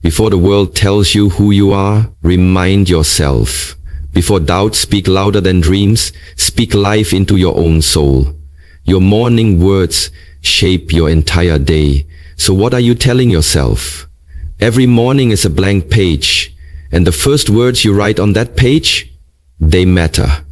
Before the world tells you who you are, remind yourself. Before doubts speak louder than dreams, speak life into your own soul. Your morning words shape your entire day. So what are you telling yourself? Every morning is a blank page, and the first words you write on that page, they matter.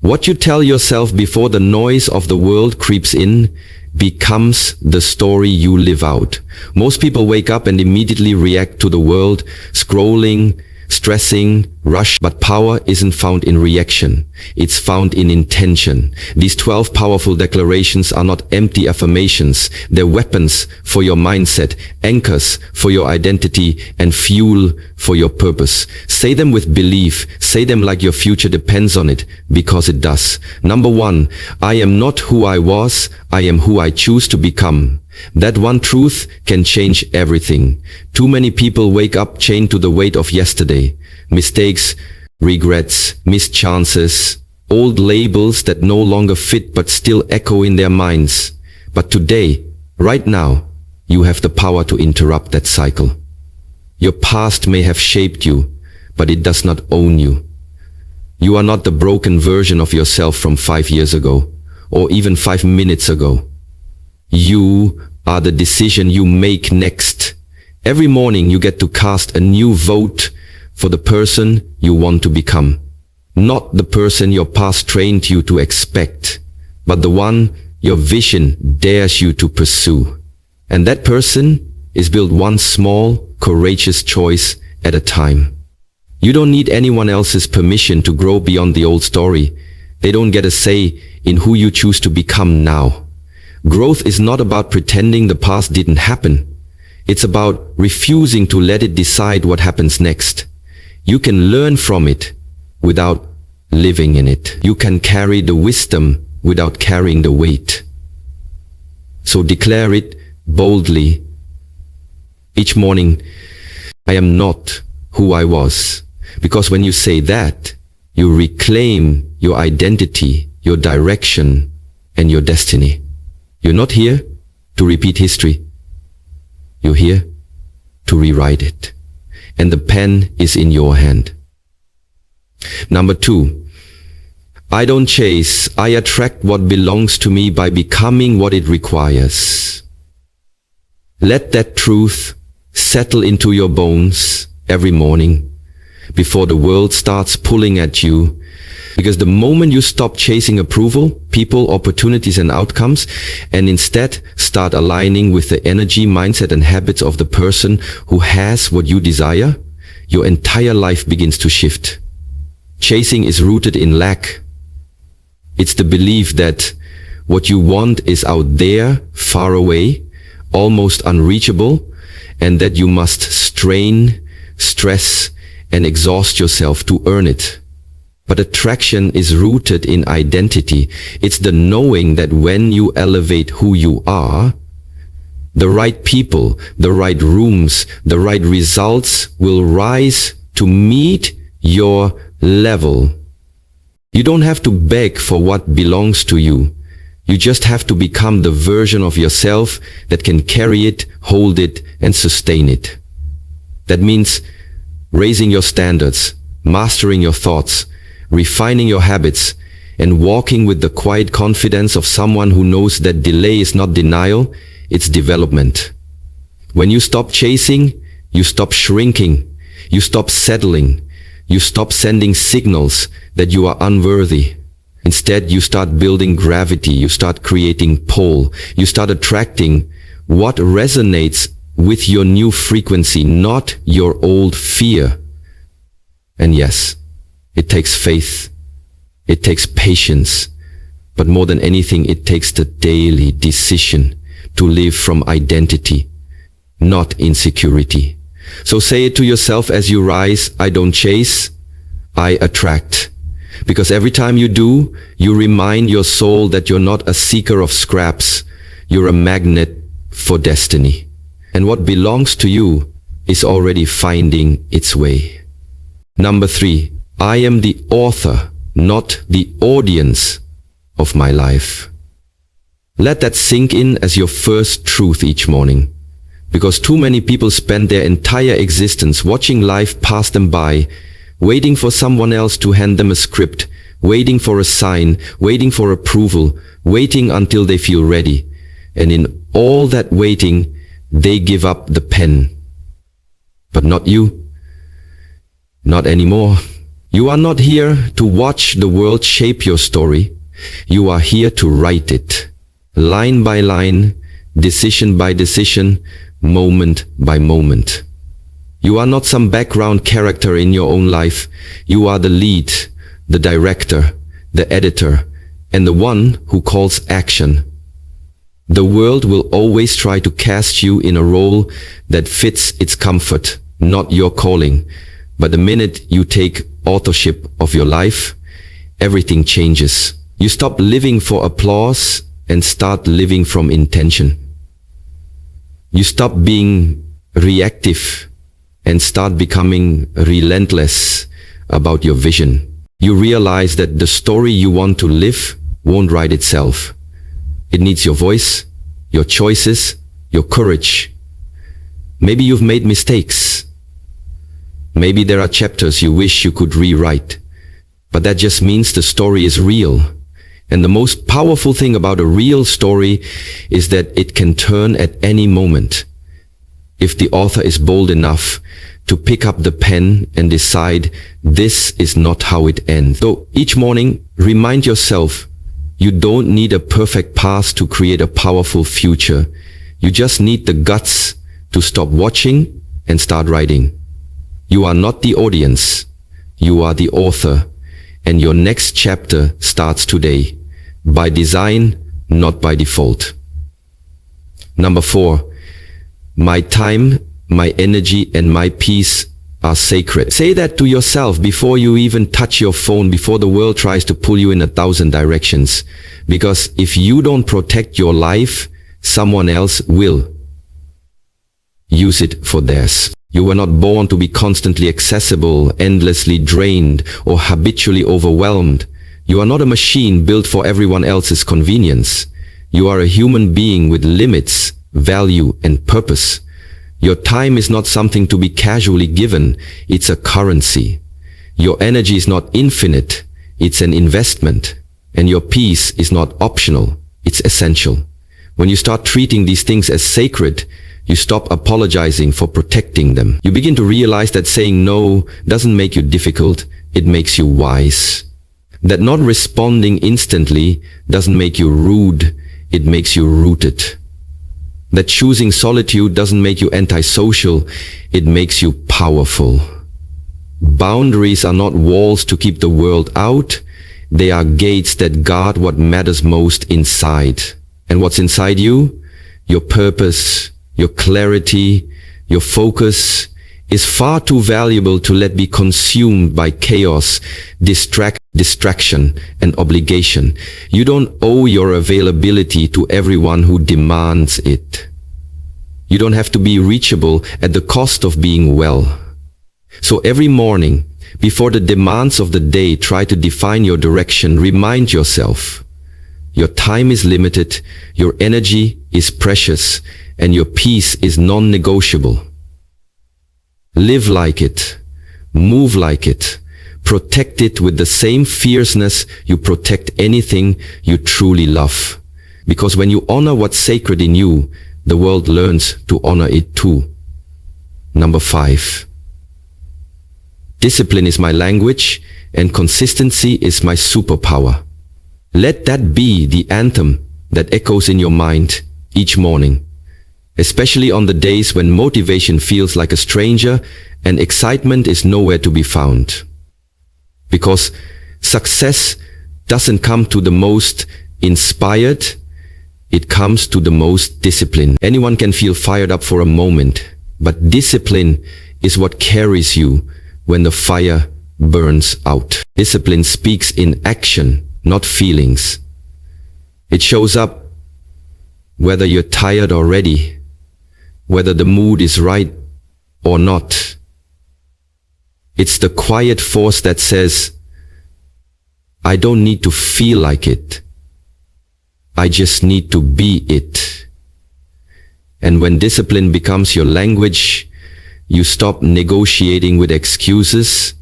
What you tell yourself before the noise of the world creeps in becomes the story you live out. Most people wake up and immediately react to the world, scrolling, stressing, rush, but power isn't found in reaction. It's found in intention. These 12 powerful declarations are not empty affirmations. They're weapons for your mindset, anchors for your identity, and fuel for your purpose. Say them with belief. Say them like your future depends on it, because it does. Number 1, I am not who I was. I am who I choose to become. That one truth can change everything. Too many people wake up chained to the weight of yesterday. Mistakes, regrets, missed chances, old labels that no longer fit but still echo in their minds. But today, right now, you have the power to interrupt that cycle. Your past may have shaped you, but it does not own you. You are not the broken version of yourself from 5 years ago, or even 5 minutes ago. You are the decision you make next. Every morning you get to cast a new vote for the person you want to become. Not the person your past trained you to expect, but the one your vision dares you to pursue. And that person is built one small, courageous choice at a time. You don't need anyone else's permission to grow beyond the old story. They don't get a say in who you choose to become now. Growth is not about pretending the past didn't happen. It's about refusing to let it decide what happens next. You can learn from it without living in it. You can carry the wisdom without carrying the weight. So declare it boldly. Each morning, I am not who I was. Because when you say that, you reclaim your identity, your direction, and your destiny. You're not here to repeat history. You're here to rewrite it. And the pen is in your hand. Number 2, I don't chase, I attract what belongs to me by becoming what it requires. Let that truth settle into your bones every morning before the world starts pulling at you. Because the moment you stop chasing approval, people, opportunities, and outcomes, and instead start aligning with the energy, mindset, and habits of the person who has what you desire, your entire life begins to shift. Chasing is rooted in lack. It's the belief that what you want is out there, far away, almost unreachable, and that you must strain, stress, and exhaust yourself to earn it. But attraction is rooted in identity. It's the knowing that when you elevate who you are, the right people, the right rooms, the right results will rise to meet your level. You don't have to beg for what belongs to you. You just have to become the version of yourself that can carry it, hold it, and sustain it. That means raising your standards, mastering your thoughts, refining your habits, and walking with the quiet confidence of someone who knows that delay is not denial, it's development. When you stop chasing, you stop shrinking, you stop settling, you stop sending signals that you are unworthy. Instead, you start building gravity, you start creating pull, you start attracting what resonates with your new frequency, not your old fear. And yes, it takes faith, it takes patience, but more than anything, it takes the daily decision to live from identity, not insecurity. So say it to yourself as you rise, I don't chase, I attract. Because every time you do, you remind your soul that you're not a seeker of scraps, you're a magnet for destiny. And what belongs to you is already finding its way. Number 3, I am the author, not the audience of my life. Let that sink in as your first truth each morning. Because too many people spend their entire existence watching life pass them by, waiting for someone else to hand them a script, waiting for a sign, waiting for approval, waiting until they feel ready. And in all that waiting, they give up the pen. But not you. Not anymore. You are not here to watch the world shape your story. You are here to write it. Line by line, decision by decision, moment by moment. You are not some background character in your own life. You are the lead, the director, the editor, and the one who calls action. The world will always try to cast you in a role that fits its comfort, not your calling. But the minute you take authorship of your life, everything changes. You stop living for applause and start living from intention. You stop being reactive and start becoming relentless about your vision. You realize that the story you want to live won't write itself. It needs your voice, your choices, your courage. Maybe you've made mistakes. Maybe there are chapters you wish you could rewrite. But that just means the story is real. And the most powerful thing about a real story is that it can turn at any moment. If the author is bold enough to pick up the pen and decide this is not how it ends. So each morning, remind yourself, you don't need a perfect past to create a powerful future. You just need the guts to stop watching and start writing. You are not the audience. You are the author. And your next chapter starts today. By design, not by default. Number 4. My time, my energy, and my peace are sacred. Say that to yourself before you even touch your phone, before the world tries to pull you in 1,000 directions. Because if you don't protect your life, someone else will use it for theirs. You were not born to be constantly accessible, endlessly drained, or habitually overwhelmed. You are not a machine built for everyone else's convenience. You are a human being with limits, value, and purpose. Your time is not something to be casually given. It's a currency. Your energy is not infinite. It's an investment. And your peace is not optional. It's essential. When you start treating these things as sacred, you stop apologizing for protecting them. You begin to realize that saying no doesn't make you difficult. It makes you wise. That not responding instantly doesn't make you rude. It makes you rooted. That choosing solitude doesn't make you antisocial. It makes you powerful. Boundaries are not walls to keep the world out. They are gates that guard what matters most inside. And what's inside you? Your purpose, your clarity, your focus is far too valuable to let be consumed by chaos, distraction, and obligation. You don't owe your availability to everyone who demands it. You don't have to be reachable at the cost of being well. So every morning, before the demands of the day try to define your direction, remind yourself, your time is limited, your energy is precious, and your peace is non-negotiable. Live like it. Move like it. Protect it with the same fierceness you protect anything you truly love. Because when you honor what's sacred in you, the world learns to honor it too. Number 5. Discipline is my language, and consistency is my superpower. Let that be the anthem that echoes in your mind each morning. Especially on the days when motivation feels like a stranger and excitement is nowhere to be found. Because success doesn't come to the most inspired, it comes to the most disciplined. Anyone can feel fired up for a moment, but discipline is what carries you when the fire burns out. Discipline speaks in action, not feelings. It shows up whether you're tired or ready, whether the mood is right or not. It's the quiet force that says, I don't need to feel like it. I just need to be it. And when discipline becomes your language, you stop negotiating with excuses,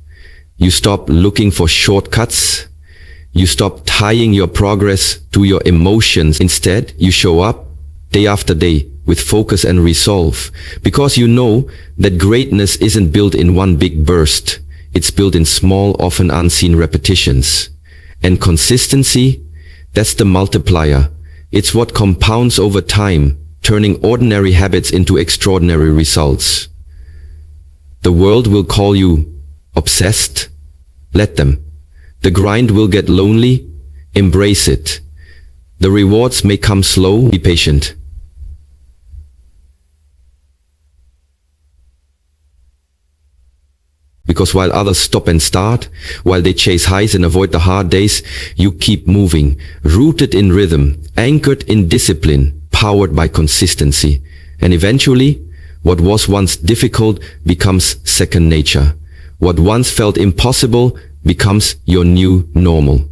you stop looking for shortcuts, you stop tying your progress to your emotions. Instead, you show up day after day with focus and resolve, because you know that greatness isn't built in one big burst. It's built in small, often unseen repetitions. And consistency, that's the multiplier. It's what compounds over time, turning ordinary habits into extraordinary results. The world will call you obsessed. Let them. The grind will get lonely. Embrace it. The rewards may come slow. Be patient. Because while others stop and start, while they chase highs and avoid the hard days, you keep moving, rooted in rhythm, anchored in discipline, powered by consistency. And eventually, what was once difficult becomes second nature. What once felt impossible becomes your new normal.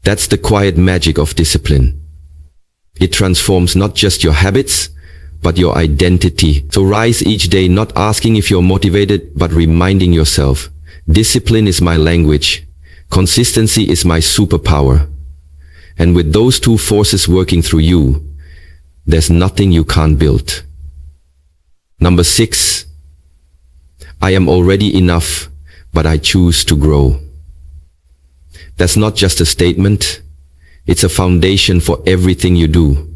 That's the quiet magic of discipline. It transforms not just your habits, but your identity. So rise each day not asking if you're motivated, but reminding yourself, discipline is my language. Consistency is my superpower. And with those two forces working through you, there's nothing you can't build. Number 6, I am already enough, but I choose to grow. That's not just a statement. It's a foundation for everything you do.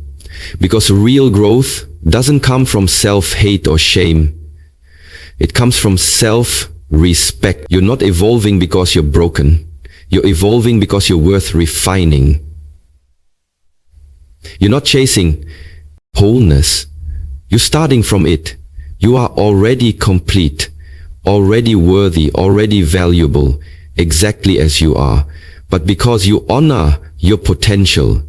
Because real growth doesn't come from self-hate or shame. It comes from self-respect. You're not evolving because you're broken. You're evolving because you're worth refining. You're not chasing wholeness. You're starting from it. You are already complete, already worthy, already valuable, exactly as you are. But because you honor your potential,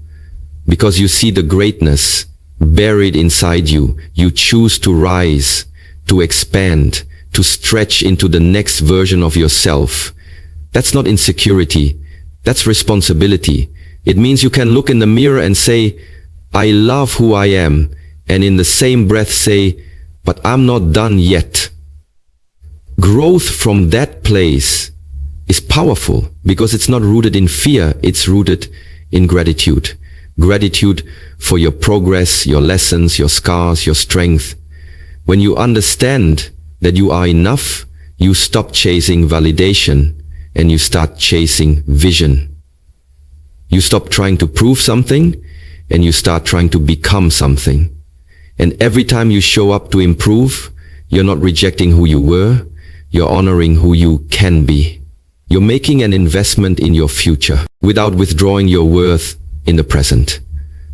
because you see the greatness buried inside you, you choose to rise, to expand, to stretch into the next version of yourself. That's not insecurity. That's responsibility. It means you can look in the mirror and say, I love who I am, and in the same breath say, but I'm not done yet. Growth from that place is powerful because it's not rooted in fear, it's rooted in gratitude. Gratitude for your progress, your lessons, your scars, your strength. When you understand that you are enough, you stop chasing validation and you start chasing vision. You stop trying to prove something and you start trying to become something. And every time you show up to improve, you're not rejecting who you were, you're honoring who you can be. You're making an investment in your future without withdrawing your worth in the present.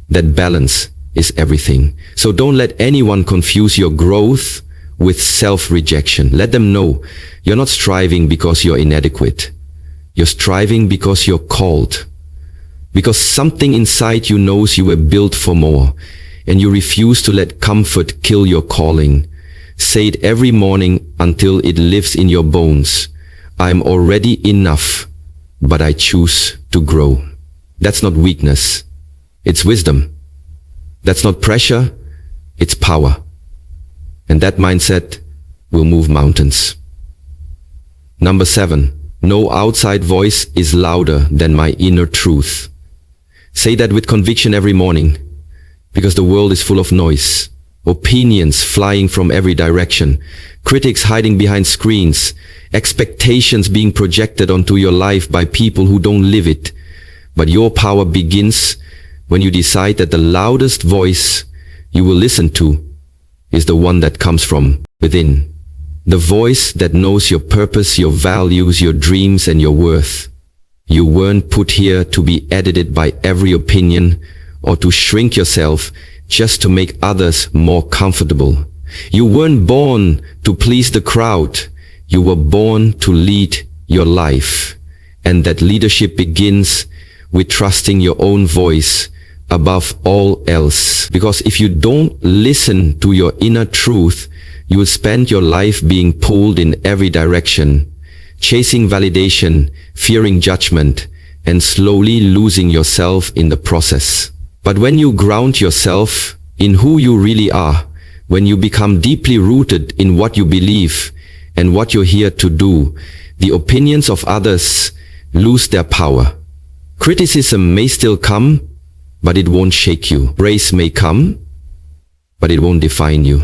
That balance is everything. So don't let anyone confuse your growth with self-rejection. Let them know you're not striving because you're inadequate. You're striving because you're called. Because something inside you knows you were built for more, and you refuse to let comfort kill your calling. Say it every morning until it lives in your bones. I'm already enough, but I choose to grow. That's not weakness. It's wisdom. That's not pressure. It's power. And that mindset will move mountains. Number 7, no outside voice is louder than my inner truth. Say that with conviction every morning, because the world is full of noise, opinions flying from every direction, critics hiding behind screens, expectations being projected onto your life by people who don't live it. But your power begins when you decide that the loudest voice you will listen to is the one that comes from within. The voice that knows your purpose, your values, your dreams, and your worth. You weren't put here to be edited by every opinion or to shrink yourself just to make others more comfortable. You weren't born to please the crowd. You were born to lead your life. And that leadership begins with trusting your own voice above all else. Because if you don't listen to your inner truth, you will spend your life being pulled in every direction, chasing validation, fearing judgment, and slowly losing yourself in the process. But when you ground yourself in who you really are, when you become deeply rooted in what you believe and what you're here to do, the opinions of others lose their power. Criticism may still come, but it won't shake you. Praise may come, but it won't define you.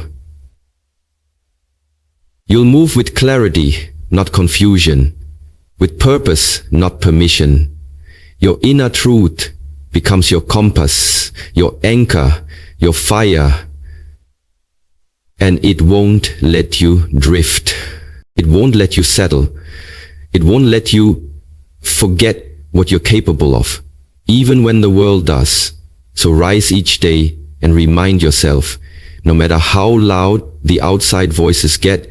You'll move with clarity, not confusion, with purpose, not permission. Your inner truth becomes your compass, your anchor, your fire, and it won't let you drift. It won't let you settle. It won't let you forget what you're capable of, even when the world does. So rise each day and remind yourself, no matter how loud the outside voices get,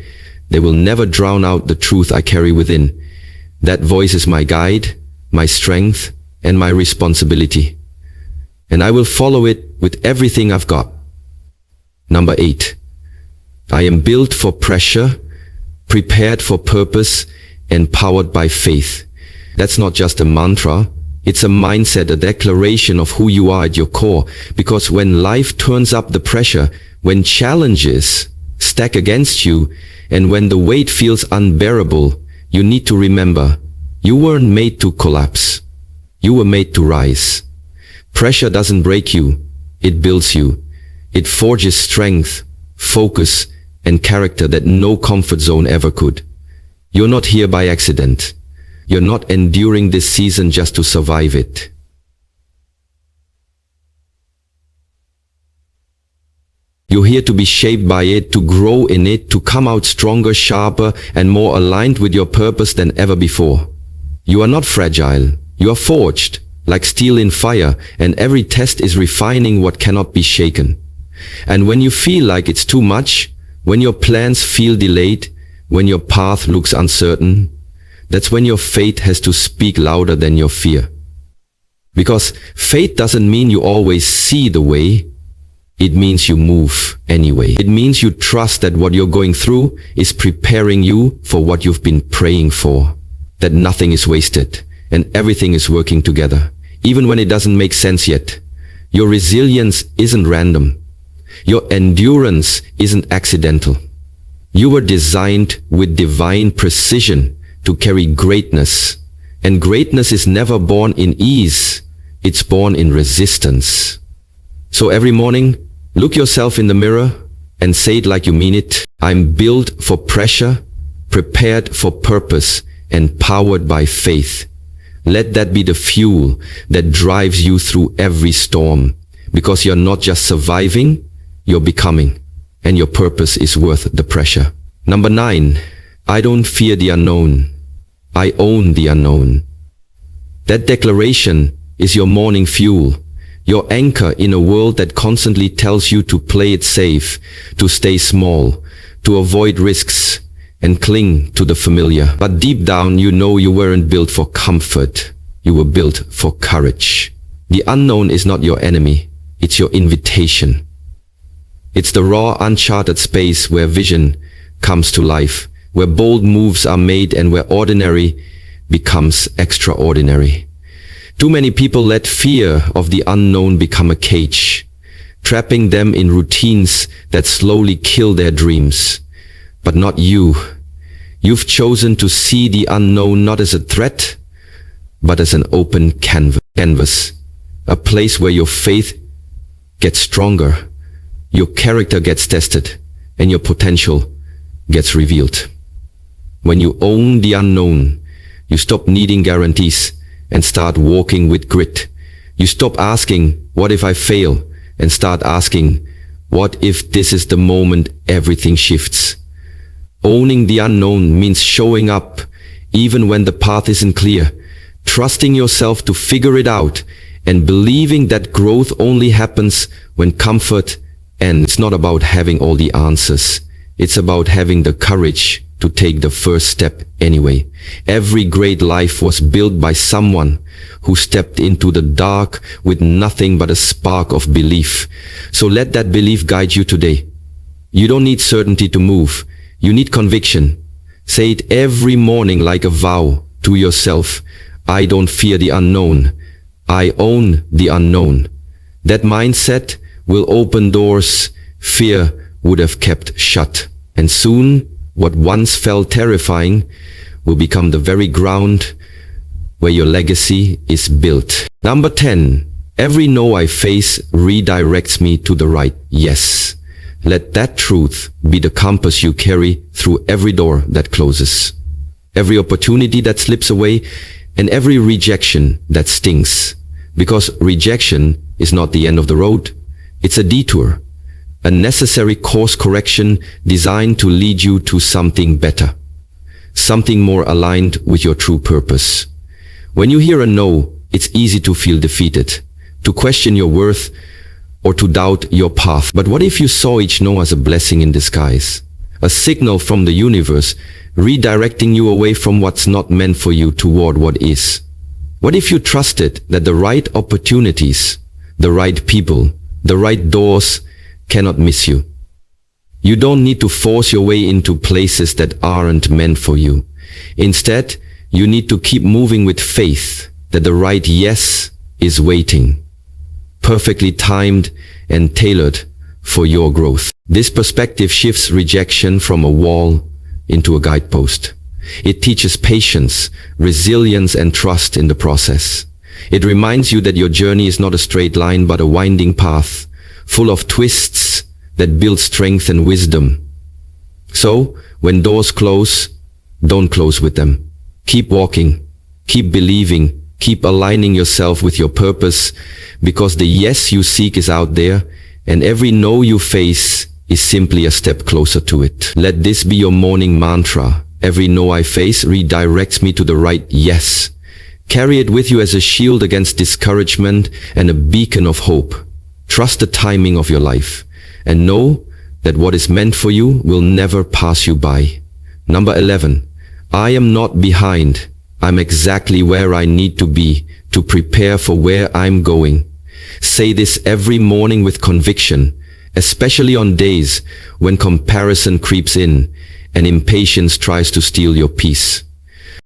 they will never drown out the truth I carry within. That voice is my guide, my strength, and my responsibility. And I will follow it with everything I've got. Number 8. I am built for pressure, prepared for purpose, and powered by faith. That's not just a mantra. It's a mindset, a declaration of who you are at your core. Because when life turns up the pressure, when challenges stack against you, and when the weight feels unbearable, you need to remember, you weren't made to collapse. You were made to rise. Pressure doesn't break you. It builds you. It forges strength, focus, and character that no comfort zone ever could. You're not here by accident. You're not enduring this season just to survive it. You're here to be shaped by it, to grow in it, to come out stronger, sharper, and more aligned with your purpose than ever before. You are not fragile. You are forged, like steel in fire, and every test is refining what cannot be shaken. And when you feel like it's too much, when your plans feel delayed, when your path looks uncertain, that's when your faith has to speak louder than your fear. Because faith doesn't mean you always see the way. It means you move anyway. It means you trust that what you're going through is preparing you for what you've been praying for. That nothing is wasted and everything is working together. Even when it doesn't make sense yet. Your resilience isn't random. Your endurance isn't accidental. You were designed with divine precision to carry greatness. And greatness is never born in ease. It's born in resistance. So every morning, look yourself in the mirror and say it like you mean it. I'm built for pressure, prepared for purpose, and powered by faith. Let that be the fuel that drives you through every storm. Because you're not just surviving, you're becoming. And your purpose is worth the pressure. Number 9. I don't fear the unknown. I own the unknown. That declaration is your morning fuel. Your anchor in a world that constantly tells you to play it safe, to stay small, to avoid risks, and cling to the familiar. But deep down, you know you weren't built for comfort. You were built for courage. The unknown is not your enemy. It's your invitation. It's the raw, uncharted space where vision comes to life, where bold moves are made and where ordinary becomes extraordinary. Too many people let fear of the unknown become a cage, trapping them in routines that slowly kill their dreams. But not you. You've chosen to see the unknown not as a threat, but as an open canvas, a place where your faith gets stronger, your character gets tested, and your potential gets revealed. When you own the unknown, you stop needing guarantees and start walking with grit. You stop asking, what if I fail? And start asking, what if this is the moment everything shifts? Owning the unknown means showing up even when the path isn't clear, trusting yourself to figure it out, and believing that growth only happens when comfort ends. It's not about having all the answers. It's about having the courage to take the first step anyway. Every great life was built by someone who stepped into the dark with nothing but a spark of belief. So let that belief guide you today. You don't need certainty to move. You need conviction. Say it every morning like a vow to yourself. I don't fear the unknown. I own the unknown. That mindset will open doors fear would have kept shut. And soon, what once felt terrifying will become the very ground where your legacy is built. Number 10. Every no I face redirects me to the right yes. Let that truth be the compass you carry through every door that closes, every opportunity that slips away, and every rejection that stings. Because rejection is not the end of the road. It's a detour, a necessary course correction designed to lead you to something better, something more aligned with your true purpose. When you hear a no, it's easy to feel defeated, to question your worth, or to doubt your path. But what if you saw each no as a blessing in disguise? A signal from the universe redirecting you away from what's not meant for you toward what is. What if you trusted that the right opportunities, the right people, the right doors cannot miss you? You don't need to force your way into places that aren't meant for you. Instead, you need to keep moving with faith that the right yes is waiting, perfectly timed and tailored for your growth. This perspective shifts rejection from a wall into a guidepost. It teaches patience, resilience, and trust in the process. It reminds you that your journey is not a straight line but a winding path, full of twists that build strength and wisdom. So, when doors close, don't close with them. Keep walking, keep believing, keep aligning yourself with your purpose, because the yes you seek is out there, and every no you face is simply a step closer to it. Let this be your morning mantra. Every no I face redirects me to the right yes. Carry it with you as a shield against discouragement and a beacon of hope. Trust the timing of your life, and know that what is meant for you will never pass you by. Number 11. I am not behind. I'm exactly where I need to be to prepare for where I'm going. Say this every morning with conviction, especially on days when comparison creeps in and impatience tries to steal your peace.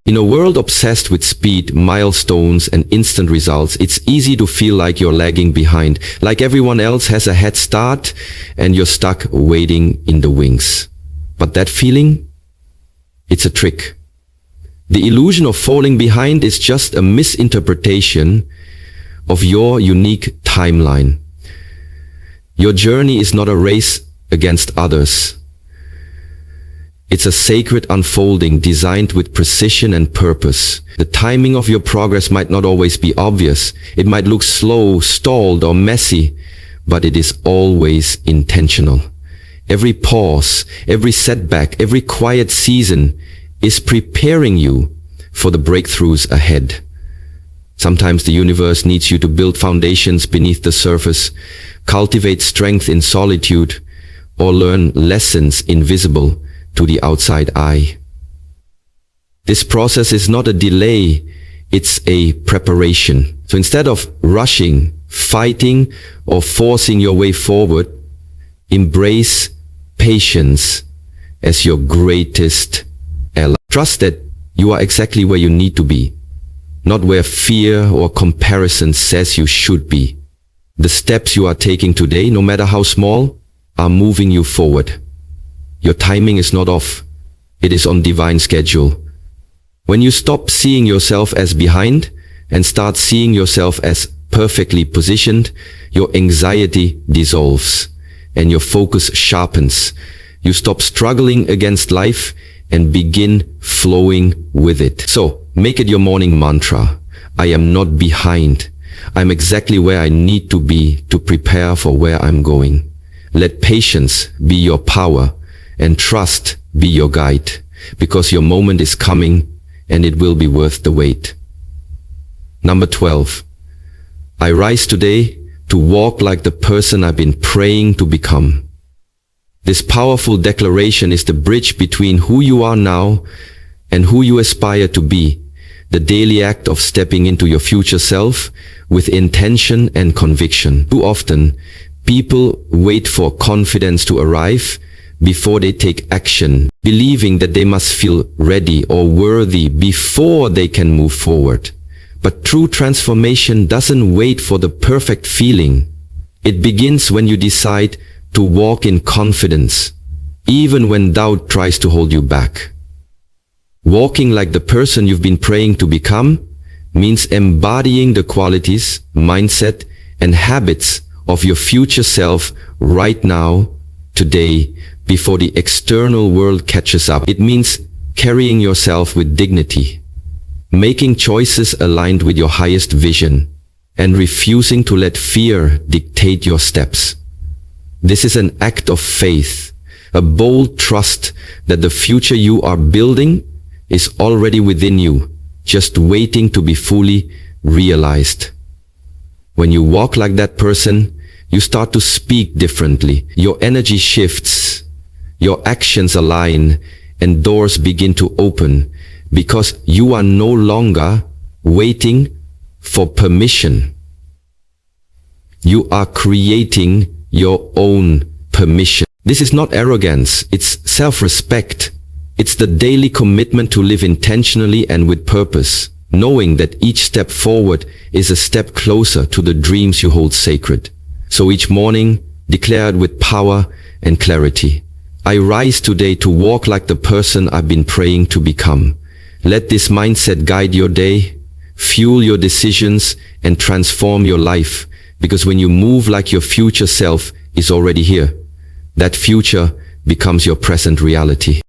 In a world obsessed with speed, milestones, and instant results, it's easy to feel like you're lagging behind, like everyone else has a head start and you're stuck waiting in the wings. But that feeling? It's a trick. The illusion of falling behind is just a misinterpretation of your unique timeline. Your journey is not a race against others. It's a sacred unfolding designed with precision and purpose. The timing of your progress might not always be obvious. It might look slow, stalled, or messy, but it is always intentional. Every pause, every setback, every quiet season is preparing you for the breakthroughs ahead. Sometimes the universe needs you to build foundations beneath the surface, cultivate strength in solitude, or learn lessons invisible to the outside eye. This process is not a delay, it's a preparation. So instead of rushing, fighting, or forcing your way forward, embrace patience as your greatest ally. Trust that you are exactly where you need to be, not where fear or comparison says you should be. The steps you are taking today, no matter how small, are moving you forward. Your timing is not off. It is on divine schedule. When you stop seeing yourself as behind and start seeing yourself as perfectly positioned, your anxiety dissolves and your focus sharpens. You stop struggling against life and begin flowing with it. So, make it your morning mantra. I am not behind. I'm exactly where I need to be to prepare for where I'm going. Let patience be your power and trust be your guide, because your moment is coming and it will be worth the wait. Number 12. I rise today to walk like the person I've been praying to become. This powerful declaration is the bridge between who you are now and who you aspire to be, the daily act of stepping into your future self with intention and conviction. Too often, people wait for confidence to arrive before they take action, believing that they must feel ready or worthy before they can move forward. But true transformation doesn't wait for the perfect feeling. It begins when you decide to walk in confidence, even when doubt tries to hold you back. Walking like the person you've been praying to become means embodying the qualities, mindset, and habits of your future self right now, today, before the external world catches up. It means carrying yourself with dignity, making choices aligned with your highest vision, and refusing to let fear dictate your steps. This is an act of faith, a bold trust that the future you are building is already within you, just waiting to be fully realized. When you walk like that person, you start to speak differently. Your energy shifts, your actions align, and doors begin to open because you are no longer waiting for permission. You are creating your own permission. This is not arrogance, it's self-respect. It's the daily commitment to live intentionally and with purpose, knowing that each step forward is a step closer to the dreams you hold sacred. So each morning, declare it with power and clarity. I rise today to walk like the person I've been praying to become. Let this mindset guide your day, fuel your decisions, and transform your life. Because when you move like your future self is already here, that future becomes your present reality.